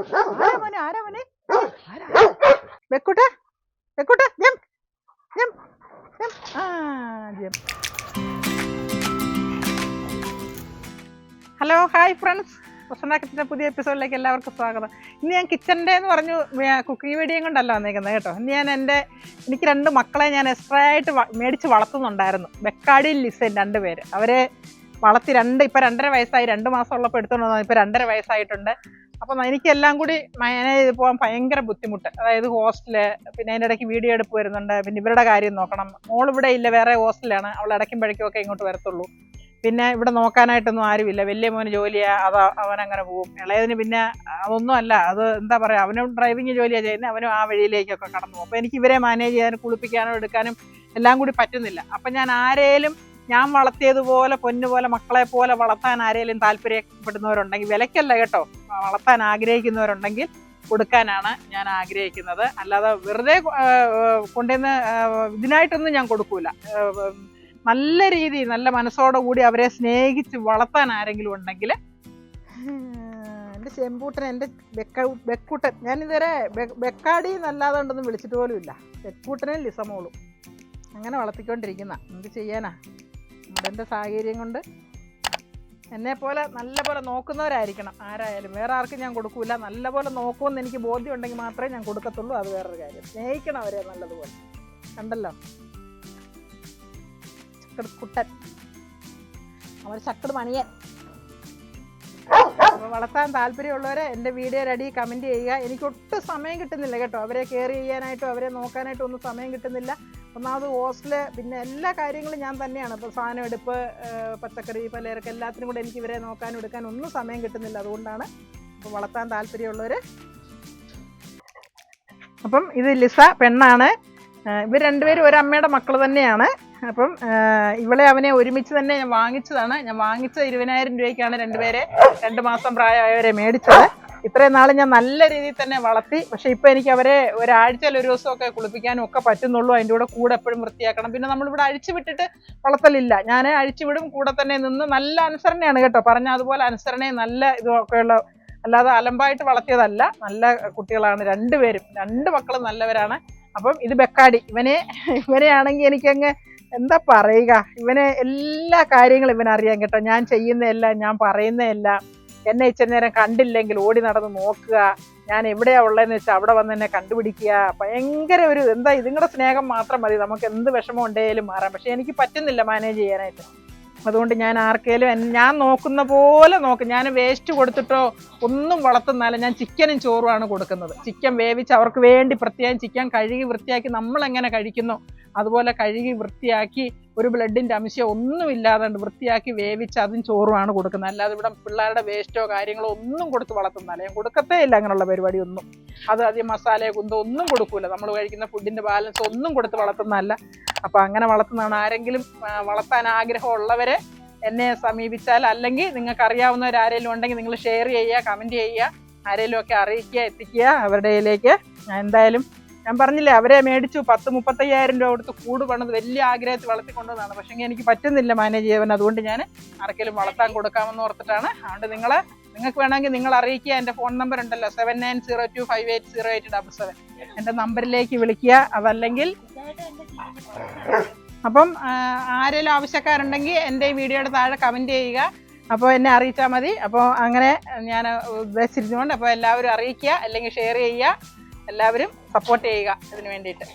ആരാ മോനെ വെക്കൂട്ടെ ജം ജം ജം ജം. ഹലോ ഹായ് ഫ്രണ്ട്സ്, പ്രസന്ന കിച്ചൻ്റെ പുതിയ എപ്പിസോഡിലേക്ക് എല്ലാവർക്കും സ്വാഗതം. ഇന്ന് ഞാൻ കിച്ചൻ്റെ എന്ന് പറഞ്ഞു കുക്കിംഗ് വീഡിയോ കൊണ്ടല്ല വന്നേക്കുന്നത് കേട്ടോ. ഇന്ന് ഞാൻ എനിക്ക് 2 മക്കളെ ഞാൻ എക്സ്ട്രാ ആയിട്ട് മേടിച്ച് വളർത്തുന്നുണ്ടായിരുന്നു. ബെക്കാഡിയും ലിസയും 2 പേര്. അവരെ വളർത്തി ഇപ്പം 2.5 വയസ്സായി. 2 മാസം ഉള്ളപ്പോൾ എടുത്തുകൊണ്ട് വന്നത് ഇപ്പം 2.5 വയസ്സായിട്ടുണ്ട്. അപ്പം എനിക്കെല്ലാം കൂടി മാനേജ് ചെയ്ത് പോകാൻ ഭയങ്കര ബുദ്ധിമുട്ട്. അതായത് ഹോസ്റ്റല്, പിന്നെ അതിൻ്റെ ഇടയ്ക്ക് വീഡിയോ എടുപ്പ് വരുന്നുണ്ട്, പിന്നെ ഇവരുടെ കാര്യം നോക്കണം. മോളിവിടെ ഇല്ല, വേറെ ഹോസ്റ്റലാണ്. അവൾ ഇടയ്ക്കും പഴയ്ക്കും ഇങ്ങോട്ട് വരത്തുള്ളൂ. പിന്നെ ഇവിടെ നോക്കാനായിട്ടൊന്നും ആരുമില്ല. വലിയ മോന് ജോലിയാണ്, അവനങ്ങനെ പോകും. ഇളയതിന് പിന്നെ അതൊന്നും അല്ല, അത് എന്താ പറയുക, അവനും ഡ്രൈവിങ് ജോലിയാണ് ചെയ്യുന്നത്, അവനും ആ വഴിയിലേക്കൊക്കെ കടന്നു പോകും. അപ്പോൾ എനിക്ക് ഇവരെ മാനേജ് ചെയ്യാനും കുളിപ്പിക്കാനോ എടുക്കാനും എല്ലാം കൂടി പറ്റുന്നില്ല. അപ്പം ഞാൻ വളർത്തിയതുപോലെ പൊന്നുപോലെ മക്കളെ പോലെ വളർത്താൻ ആരെങ്കിലും താല്പര്യപ്പെടുന്നവരുണ്ടെങ്കിൽ, വിലക്കല്ല കേട്ടോ, വളർത്താൻ ആഗ്രഹിക്കുന്നവരുണ്ടെങ്കിൽ കൊടുക്കാനാണ് ഞാൻ ആഗ്രഹിക്കുന്നത്. അല്ലാതെ വെറുതെ കൊണ്ടുവന്ന് ഇതിനായിട്ടൊന്നും ഞാൻ കൊടുക്കൂല. നല്ല രീതിയിൽ നല്ല മനസ്സോടെ കൂടി അവരെ സ്നേഹിച്ച് വളർത്താൻ ആരെങ്കിലും ഉണ്ടെങ്കിൽ, എൻ്റെ ചെമ്പൂട്ടൻ, എൻ്റെ ബെക്കൂട്ടൻ, ഞാനിതുവരെ ബെക്കാടി എന്നല്ലാതെ ഉണ്ടെന്ന് വിളിച്ചിട്ട് പോലും ഇല്ല. ബെക്കൂട്ടനും ലിസമോളും അങ്ങനെ വളർത്തിക്കൊണ്ടിരിക്കുന്ന. എന്ത് ചെയ്യാനാ, നമ്മുടെ സാഹചര്യം കൊണ്ട് എന്നെപ്പോലെ നല്ലപോലെ നോക്കുന്നവരായിരിക്കണം ആരായാലും. വേറെ ആർക്കും ഞാൻ കൊടുക്കൂല. നല്ലപോലെ നോക്കുമെന്ന് എനിക്ക് ബോധ്യം ഉണ്ടെങ്കിൽ മാത്രമേ ഞാൻ കൊടുക്കത്തുള്ളൂ. അത് വേറൊരു കാര്യം. സ്നേഹിക്കണം അവരെ നല്ലതുപോലെ. കണ്ടല്ലോ കുട്ടൻ, അവർ ചക്കട് മണിയൻ. അപ്പോൾ വളർത്താൻ താല്പര്യമുള്ളവരെ എൻ്റെ വീഡിയോയുടെ അടി കമൻറ്റ് ചെയ്യുക. എനിക്കൊട്ടും സമയം കിട്ടുന്നില്ല കേട്ടോ, അവരെ കെയർ ചെയ്യാനായിട്ടും അവരെ നോക്കാനായിട്ടും ഒന്നും സമയം കിട്ടുന്നില്ല. ഒന്നാമത് ഹോസ്റ്റല്, പിന്നെ എല്ലാ കാര്യങ്ങളും ഞാൻ തന്നെയാണ്. ഇപ്പോൾ സാധനം എടുപ്പ്, പച്ചക്കറി, പലചരക്ക് എല്ലാത്തിനും കൂടെ എനിക്ക് ഇവരെ നോക്കാനും എടുക്കാനും ഒന്നും സമയം കിട്ടുന്നില്ല. അതുകൊണ്ടാണ്. അപ്പോൾ വളർത്താൻ താല്പര്യമുള്ളവർ. അപ്പം ഇത് ലിസ പെണ്ണാണ്. ഇവർ 2 പേരും ഒരമ്മയുടെ മക്കൾ തന്നെയാണ്. അപ്പം അവനെ ഒരുമിച്ച് തന്നെ ഞാൻ വാങ്ങിച്ചതാണ്. ഞാൻ വാങ്ങിച്ച 20,000 രൂപയ്ക്കാണ് 2 പേരെ 2 മാസം പ്രായമായവരെ മേടിച്ചത്. ഇത്രയും നാൾ ഞാൻ നല്ല രീതിയിൽ തന്നെ വളർത്തി. പക്ഷേ ഇപ്പോൾ എനിക്ക് അവരെ ഒരാഴ്ചയിൽ ഒരു ദിവസമൊക്കെ കുളിപ്പിക്കാനും ഒക്കെ പറ്റുന്നുള്ളൂ. അതിൻ്റെ കൂടെ എപ്പോഴും വൃത്തിയാക്കണം. പിന്നെ നമ്മളിവിടെ അഴിച്ചു വിട്ടിട്ട് വളർത്തലില്ല. ഞാൻ അഴിച്ചു വിടും, കൂടെ തന്നെ നിന്ന്. നല്ല അനുസരണയാണ് കേട്ടോ, പറഞ്ഞ അതുപോലെ അനുസരണയും നല്ല ഇതൊക്കെയുള്ള, അല്ലാതെ അലമ്പായിട്ട് വളർത്തിയതല്ല. നല്ല കുട്ടികളാണ് 2 പേരും. 2 മക്കളും നല്ലവരാണ്. അപ്പം ഇത് ബെക്കാടി. ഇവനെയാണെങ്കിൽ എനിക്കങ്ങ് എന്താ പറയുക, ഇവനെ എല്ലാ കാര്യങ്ങളും ഇവനറിയാം കേട്ടോ. ഞാൻ ചെയ്യുന്നതെല്ലാം, ഞാൻ പറയുന്നതെല്ലാം. എന്നെ ഇച്ചിരി നേരം കണ്ടില്ലെങ്കിൽ ഓടി നടന്ന് നോക്കുക, ഞാൻ എവിടെയാണ് ഉള്ളതെന്ന് വെച്ചാൽ അവിടെ വന്ന് എന്നെ കണ്ടുപിടിക്കുക. ഭയങ്കര ഒരു എന്താ, ഇതുങ്ങളുടെ സ്നേഹം മാത്രം മതി നമുക്ക് എന്ത് വിഷമം ഉണ്ടെങ്കിലും മാറാം. പക്ഷെ എനിക്ക് പറ്റുന്നില്ല മാനേജ് ചെയ്യാനായിട്ട്. അതുകൊണ്ട് ഞാൻ ആർക്കെങ്കിലും ഞാൻ നോക്കുന്ന പോലെ നോക്കും. ഞാൻ വേസ്റ്റ് കൊടുത്തിട്ടോ ഒന്നും വളർത്തുന്നാലും ഞാൻ ചിക്കനും ചോറുമാണ് കൊടുക്കുന്നത്. ചിക്കൻ വേവിച്ച് അവർക്ക് വേണ്ടി പ്രത്യേകം ചിക്കൻ കഴുകി വൃത്തിയാക്കി നമ്മളെങ്ങനെ കഴിക്കുന്നു അതുപോലെ കഴുകി വൃത്തിയാക്കി, ഒരു ബ്ലഡിൻ്റെ അംശം ഒന്നും ഇല്ലാതെ വൃത്തിയാക്കി വേവിച്ച് അതും ചോറുമാണ് കൊടുക്കുന്നത്. അല്ലാതെ ഇവിടെ പിള്ളേരുടെ വേസ്റ്റോ കാര്യങ്ങളോ ഒന്നും കൊടുത്ത് വളർത്തുന്നതല്ല. ഞാൻ കൊടുക്കത്തേ ഇല്ല അങ്ങനെയുള്ള പരിപാടി ഒന്നും. അത് അധികം മസാലയോ കുന്തോ ഒന്നും കൊടുക്കൂല. നമ്മൾ കഴിക്കുന്ന ഫുഡിൻ്റെ ബാലൻസ് ഒന്നും കൊടുത്ത് വളർത്തുന്നതല്ല. അപ്പോൾ അങ്ങനെ വളർത്തുന്നതാണ്. ആരെങ്കിലും വളർത്താൻ ആഗ്രഹമുള്ളവരെ എന്നെ സമീപിച്ചാൽ, അല്ലെങ്കിൽ നിങ്ങൾക്ക് അറിയാവുന്നവരാരെങ്കിലും ഉണ്ടെങ്കിൽ നിങ്ങൾ ഷെയർ ചെയ്യുക, കമൻറ്റ് ചെയ്യുക, ആരെങ്കിലും ഒക്കെ അറിയിക്കുക, എത്തിക്കുക അവരുടെ കയ്യിലേക്ക്. ഞാൻ പറഞ്ഞില്ലേ, അവരെ മേടിച്ചു 10-35,000 രൂപ കൊടുത്ത് കൂട് പണിത് വലിയ ആഗ്രഹത്തിൽ വളർത്തിക്കൊണ്ടതാണ്. പക്ഷേ എനിക്ക് പറ്റുന്നില്ല മാനേജ് ചെയ്യാൻ. അതുകൊണ്ട് ഞാൻ ആർക്കെങ്കിലും വളർത്താൻ കൊടുക്കാമെന്ന് ഓർത്തിട്ടാണ്. അതുകൊണ്ട് നിങ്ങൾക്ക് വേണമെങ്കിൽ നിങ്ങൾ അറിയിക്കുക. എൻ്റെ ഫോൺ നമ്പർ ഉണ്ടല്ലോ, 7902580877. എൻ്റെ നമ്പറിലേക്ക് വിളിക്കുക. അതല്ലെങ്കിൽ അപ്പം ആരെങ്കിലും ആവശ്യക്കാരുണ്ടെങ്കിൽ എൻ്റെ ഈ വീഡിയോയുടെ താഴെ കമൻറ്റ് ചെയ്യുക. അപ്പോൾ എന്നെ അറിയിച്ചാൽ മതി. അപ്പോൾ അങ്ങനെ ഞാൻ ഉദ്ദേശിച്ചിരുന്നുകൊണ്ട് അപ്പോൾ എല്ലാവരും അറിയിക്കുക, അല്ലെങ്കിൽ ഷെയർ ചെയ്യുക, എല്ലാവരും സപ്പോർട്ട് ചെയ്യുക ഇതിന് വേണ്ടിയിട്ട്.